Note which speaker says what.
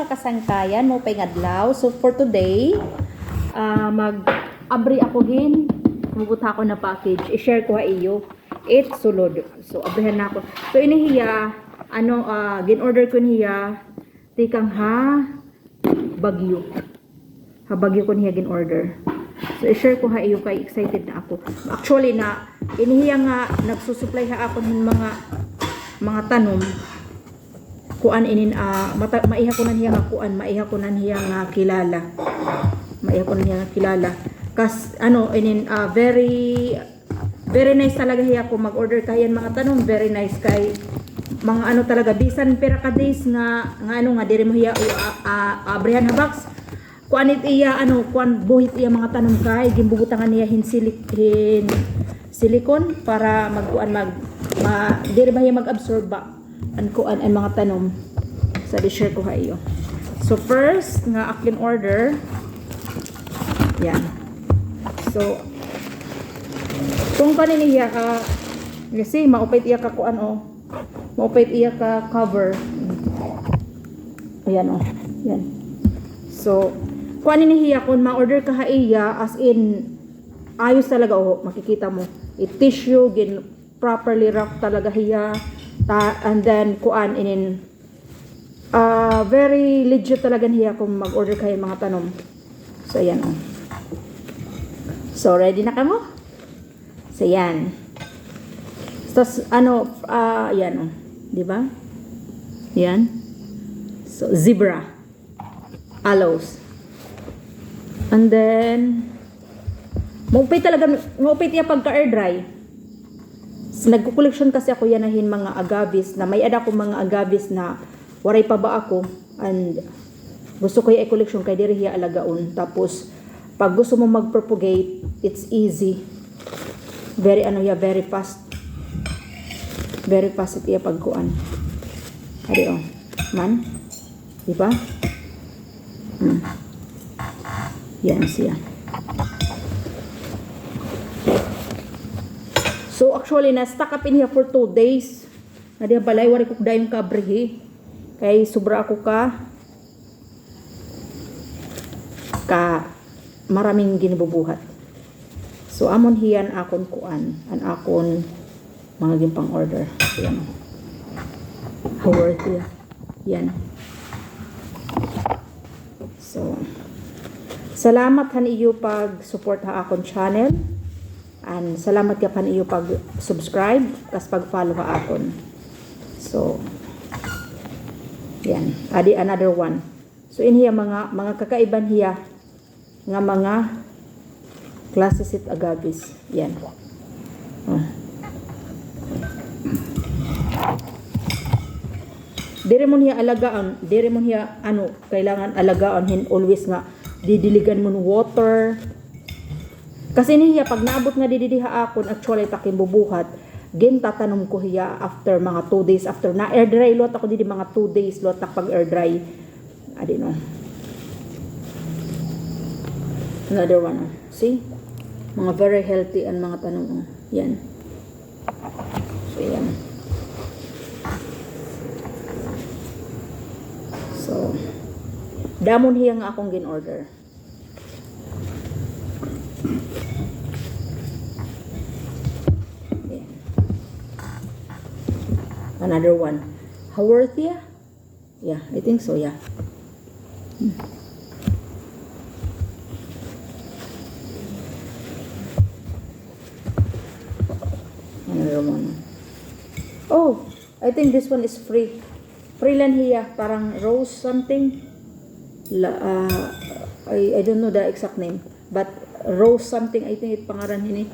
Speaker 1: mga kasangkayan mo pay ngadlaw. So for today, mag-abri ako hin. Mabuta ako na package. I-share ko ha iyo. It sulod. So abrihan na ako. So inihiya, gin-order ko niya tikang Bagyo. Bagyo ko niya gin-order. So i-share ko ha iyo kay excited na ako. Actually na inihiya nga nagsusupply ha ako ng mga tanom. Kuan inin maiha ko na niya nga kuan, maiha ko na niya nga kilala. Maiha ko na niya nga kilala. Kas very nice talaga hiya ko mag-order kayan mga tanom, very nice kay mga talaga bisan pera ka days nga diri mo hiya abrihan ha box. Kuan it iya kuan buhit iya mga tanom kay gimbubutangan niya silicone para diri ba hiya mag-absorb ba ang mga tanom sa share ko ha iyo. So first nga akin order yan. So kung kanin iya kasi maupait iya ka kuan maupait iya ka cover. Ayan yan. So kuan ni hiya kun ma-order ka ha iya as in ayos talaga makikita mo tissue gin properly wrap talaga hiya. And then kuan very legit talaga niya kung mag-order kayo mga tanom. So ayan So ready na kamo? So yan. Tapos yan di ba? Yan. So zebra aloes. And then maupay iya pagka air dry. Nagko-collection kasi ako yanahin mga agaves na may ada ko mga agaves na waray pa ba ako and gusto ko i-collection kay diri hiya alagaon. Tapos pag gusto mo mag-propagate, it's easy. Very very fast. Very fast iya pagkuan. Ari man. Di ba? Yan siya. So actually na-stuck up in here for 2 days. Nadiya balay wari ko dayong kabrihi. Kay sobra ako ka maraming ginibubuhat. So amon hiyan akon kuan, an akon mga gimpang order. Yan. How worth it. Yan. So salamat han iyo pag support ha akon channel. And salamat ka pan iyo pag-subscribe kas pag-follow ka akon. So yan, adi another one. So in hiya mga kakaiban hiya nga mga classes it agaves. Yan. Dire mo hiya alagaan, dire mo hiya kailangan alagaan hin always nga didiligan mo water. Kasi niya pag naabot nga didiha akon actually takin bubuhat tatanom ko hiya after mga 2 days after na air dry lot ako didi mga 2 days lot pag air dry adi another one see mga very healthy ang mga tanom yan so yan so damon hiya nga akong gin order. Another one. How worth it? Yeah, I think so, yeah. Another one. Oh, I think this one is free. Free lang hiya, parang rose something. I don't know the exact name, but rose something, I think it pangaran ini.